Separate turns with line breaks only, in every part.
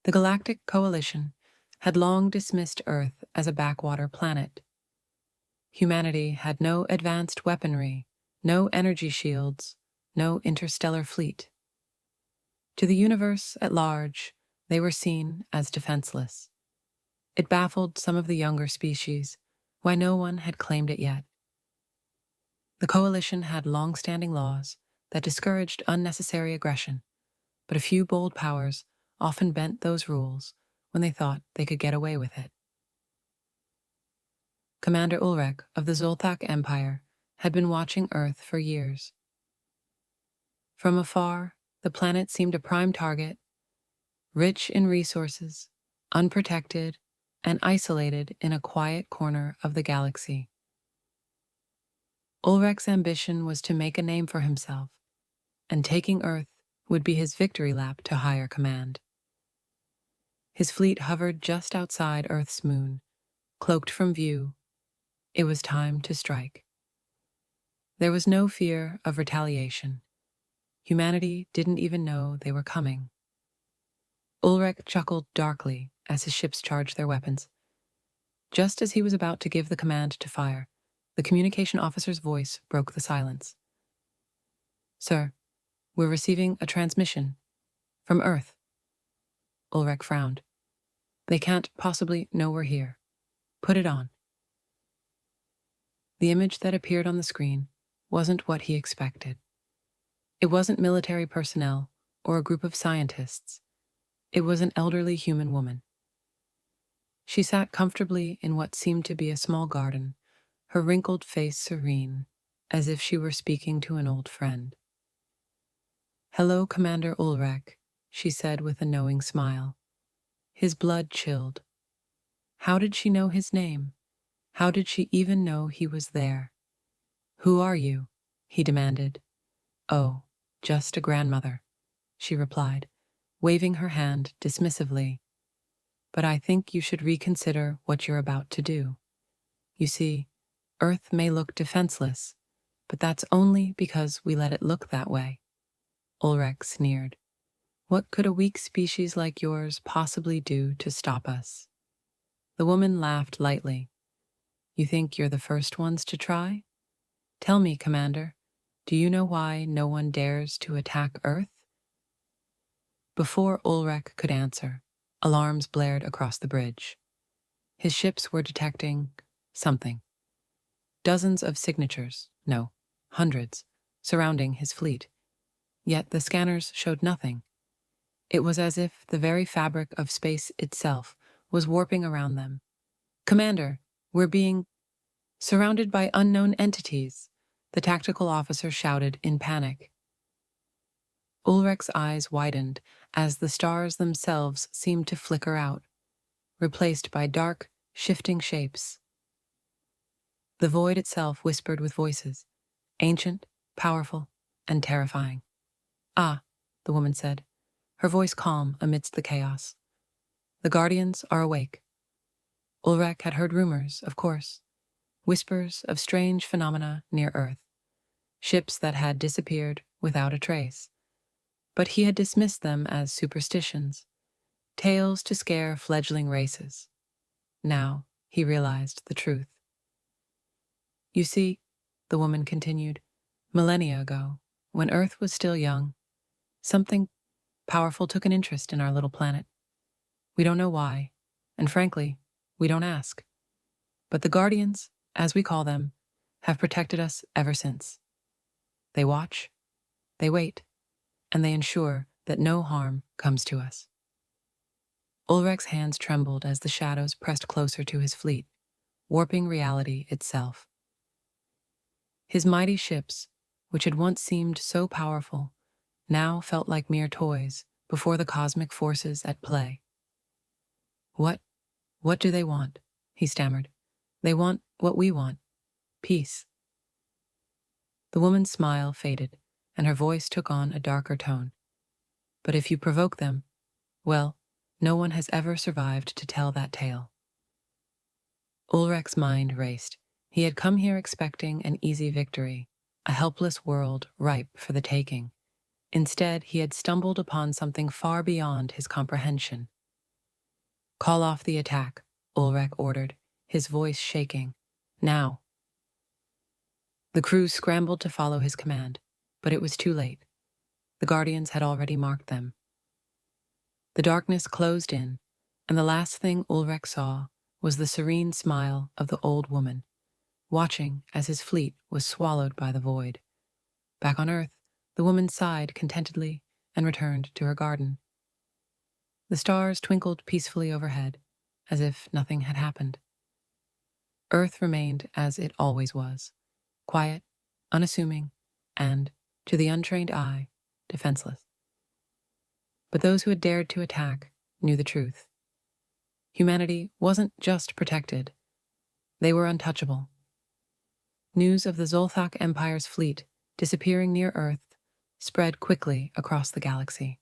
The Galactic Coalition had long dismissed Earth as a backwater planet. Humanity had no advanced weaponry, no energy shields, no interstellar fleet. To the universe at large, they were seen as defenseless. It baffled some of the younger species, why no one had claimed it yet. The Coalition had long-standing laws that discouraged unnecessary aggression, but a few bold powers often bent those rules when they thought they could get away with it. Commander Ulrich of the Zolthak Empire had been watching Earth for years. From afar, the planet seemed a prime target, rich in resources, unprotected, and isolated in a quiet corner of the galaxy. Ulrich's ambition was to make a name for himself, and taking Earth would be his victory lap to higher command. His fleet hovered just outside Earth's moon, cloaked from view. It was time to strike. There was no fear of retaliation. Humanity didn't even know they were coming. Ulrich chuckled darkly as his ships charged their weapons. Just as he was about to give the command to fire, the communication officer's voice broke the silence. "Sir, we're receiving a transmission from Earth." Ulrich frowned. "They can't possibly know we're here. Put it on." The image that appeared on the screen wasn't what he expected. It wasn't military personnel or a group of scientists. It was an elderly human woman. She sat comfortably in what seemed to be a small garden, her wrinkled face serene, as if she were speaking to an old friend. "Hello, Commander Ulrich," she said with a knowing smile. His blood chilled. How did she know his name? How did she even know he was there? "Who are you?" he demanded. "Oh, just a grandmother," she replied, waving her hand dismissively. "But I think you should reconsider what you're about to do. You see, Earth may look defenseless, but that's only because we let it look that way." Ulrich sneered. "What could a weak species like yours possibly do to stop us?" The woman laughed lightly. "You think you're the first ones to try? Tell me, Commander, do you know why no one dares to attack Earth?" Before Ulrich could answer, alarms blared across the bridge. His ships were detecting something. Dozens of signatures, no, hundreds, surrounding his fleet. Yet the scanners showed nothing. It was as if the very fabric of space itself was warping around them. "Commander, we're being surrounded by unknown entities," the tactical officer shouted in panic. Ulrich's eyes widened as the stars themselves seemed to flicker out, replaced by dark, shifting shapes. The void itself whispered with voices, ancient, powerful, and terrifying. "Ah," the woman said, her voice calm amidst the chaos. "The Guardians are awake." Ulrich had heard rumors, of course, whispers of strange phenomena near Earth, ships that had disappeared without a trace. But he had dismissed them as superstitions, tales to scare fledgling races. Now he realized the truth. "You see," the woman continued, "millennia ago, when Earth was still young, something powerful took an interest in our little planet. We don't know why, and frankly, we don't ask. But the Guardians, as we call them, have protected us ever since. They watch, they wait, and they ensure that no harm comes to us." Ulrich's hands trembled as the shadows pressed closer to his fleet, warping reality itself. His mighty ships, which had once seemed so powerful, now felt like mere toys before the cosmic forces at play. What do they want?" he stammered. "They want what we want. Peace." The woman's smile faded, and her voice took on a darker tone. "But if you provoke them, well, no one has ever survived to tell that tale." Ulrich's mind raced. He had come here expecting an easy victory, a helpless world ripe for the taking. Instead, he had stumbled upon something far beyond his comprehension. Call off the attack, Ulrich ordered, his voice shaking. Now. The crew scrambled to follow his command, but it was too late. The Guardians had already marked them. The darkness closed in, and the last thing Ulrich saw was the serene smile of the old woman, watching as his fleet was swallowed by the void. Back on Earth, the woman sighed contentedly and returned to her garden. The stars twinkled peacefully overhead, as if nothing had happened. Earth remained as it always was, quiet, unassuming, and, to the untrained eye, defenseless. But those who had dared to attack knew the truth. Humanity wasn't just protected, they were untouchable. News of the Zolthak Empire's fleet disappearing near Earth spread quickly across the galaxy.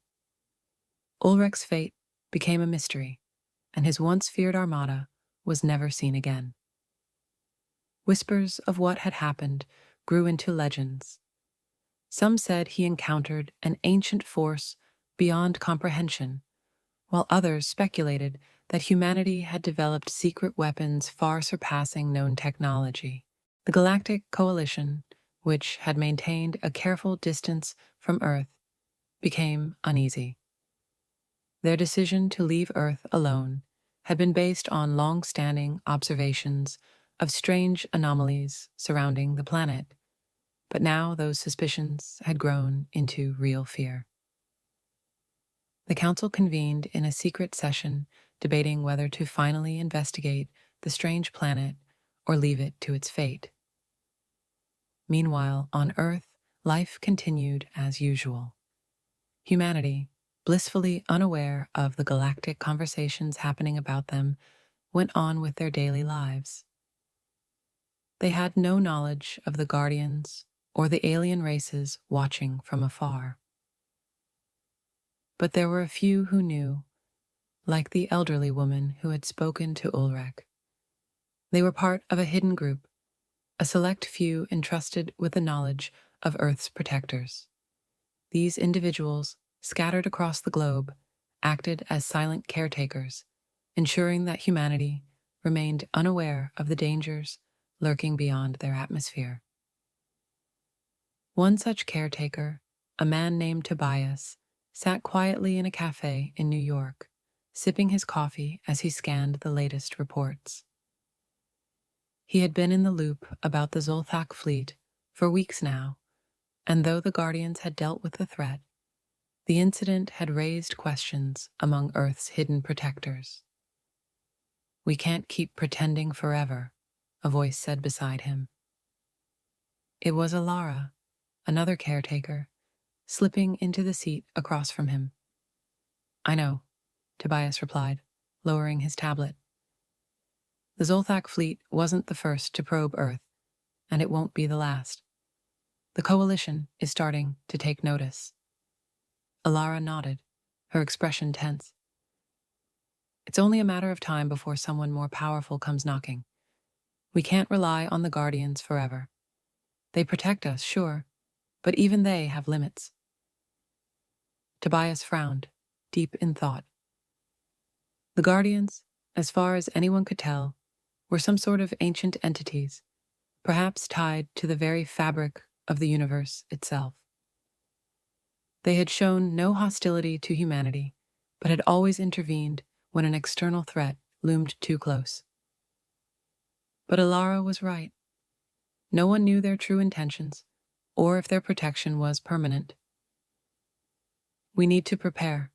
Ulrich's fate became a mystery, and his once feared armada was never seen again. Whispers of what had happened grew into legends. Some said he encountered an ancient force beyond comprehension, while others speculated that humanity had developed secret weapons far surpassing known technology. The Galactic Coalition, which had maintained a careful distance from Earth, became uneasy. Their decision to leave Earth alone had been based on long-standing observations of strange anomalies surrounding the planet, but now those suspicions had grown into real fear. The Council convened in a secret session debating whether to finally investigate the strange planet or leave it to its fate. Meanwhile, on Earth, life continued as usual. Humanity, blissfully unaware of the galactic conversations happening about them, went on with their daily lives. They had no knowledge of the Guardians or the alien races watching from afar. But there were a few who knew, like the elderly woman who had spoken to Ulrich. They were part of a hidden group, a select few entrusted with the knowledge of Earth's protectors. These individuals, scattered across the globe, acted as silent caretakers, ensuring that humanity remained unaware of the dangers lurking beyond their atmosphere. One such caretaker, a man named Tobias, sat quietly in a cafe in New York, sipping his coffee as he scanned the latest reports. He had been in the loop about the Zolthak fleet for weeks now, and though the Guardians had dealt with the threat, the incident had raised questions among Earth's hidden protectors. "We can't keep pretending forever," a voice said beside him. It was Alara, another caretaker, slipping into the seat across from him. "I know," Tobias replied, lowering his tablet. "The Zolthak fleet wasn't the first to probe Earth, and it won't be the last. The Coalition is starting to take notice." Alara nodded, her expression tense. "It's only a matter of time before someone more powerful comes knocking. We can't rely on the Guardians forever. They protect us, sure, but even they have limits." Tobias frowned, deep in thought. The Guardians, as far as anyone could tell, were some sort of ancient entities, perhaps tied to the very fabric of the universe itself. They had shown no hostility to humanity, but had always intervened when an external threat loomed too close. But Alara was right. No one knew their true intentions, or if their protection was permanent. "We need to prepare,"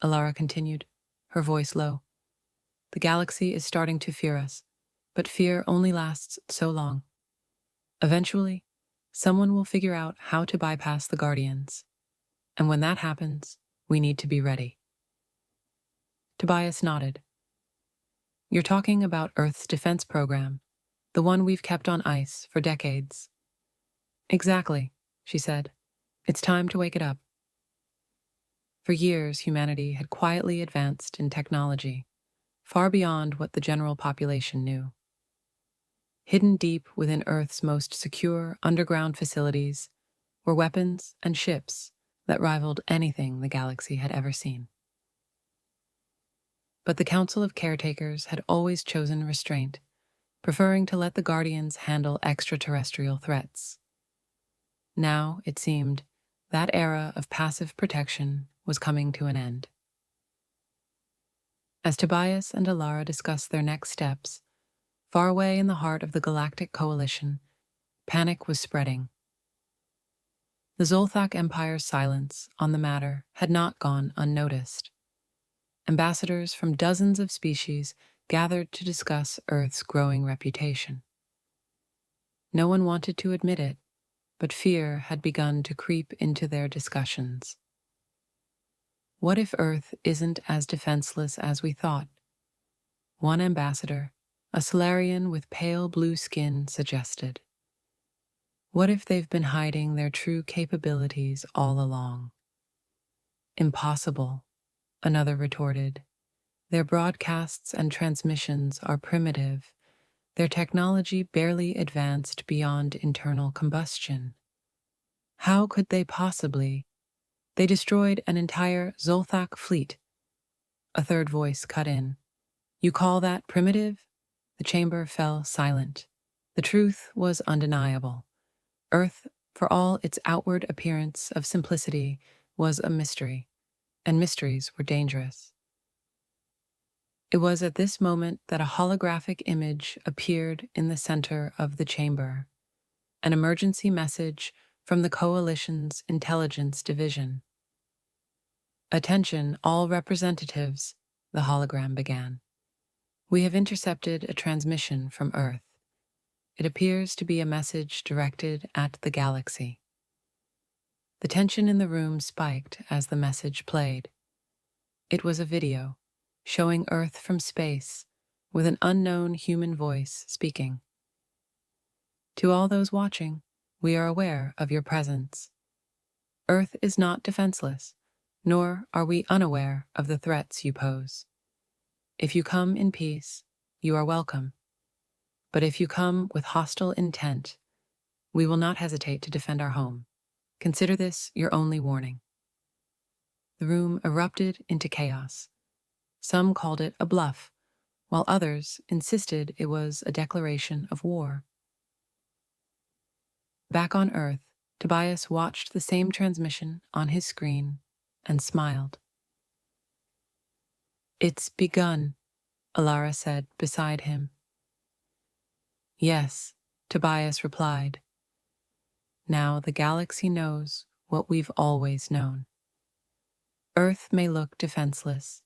Alara continued, her voice low. "The galaxy is starting to fear us, but fear only lasts so long. Eventually, someone will figure out how to bypass the Guardians. And when that happens, we need to be ready." Tobias nodded. "You're talking about Earth's defense program, the one we've kept on ice for decades." "Exactly," she said. "It's time to wake it up." For years, humanity had quietly advanced in technology, far beyond what the general population knew. Hidden deep within Earth's most secure underground facilities were weapons and ships that rivaled anything the galaxy had ever seen. But the Council of Caretakers had always chosen restraint, preferring to let the Guardians handle extraterrestrial threats. Now, it seemed, that era of passive protection was coming to an end. As Tobias and Alara discussed their next steps, far away in the heart of the Galactic Coalition, panic was spreading. The Zolthak Empire's silence on the matter had not gone unnoticed. Ambassadors from dozens of species gathered to discuss Earth's growing reputation. No one wanted to admit it, but fear had begun to creep into their discussions. What if Earth isn't as defenseless as we thought? One ambassador, a Solarian with pale blue skin, suggested. What if they've been hiding their true capabilities all along? Impossible, another retorted. Their broadcasts and transmissions are primitive, their technology barely advanced beyond internal combustion. How could they possibly? They destroyed an entire Zolthak fleet. A third voice cut in. You call that primitive? The chamber fell silent. The truth was undeniable. Earth, for all its outward appearance of simplicity, was a mystery, and mysteries were dangerous. It was at this moment that a holographic image appeared in the center of the chamber, an emergency message from the Coalition's Intelligence Division. Attention, all representatives, the hologram began. We have intercepted a transmission from Earth. It appears to be a message directed at the galaxy. The tension in the room spiked as the message played. It was a video showing Earth from space with an unknown human voice speaking. To all those watching, we are aware of your presence. Earth is not defenseless, nor are we unaware of the threats you pose. If you come in peace, you are welcome. But if you come with hostile intent, we will not hesitate to defend our home. Consider this your only warning. The room erupted into chaos. Some called it a bluff, while others insisted it was a declaration of war. Back on Earth, Tobias watched the same transmission on his screen and smiled. It's begun, Alara said beside him. Yes, Tobias replied. Now the galaxy knows what we've always known. Earth may look defenseless,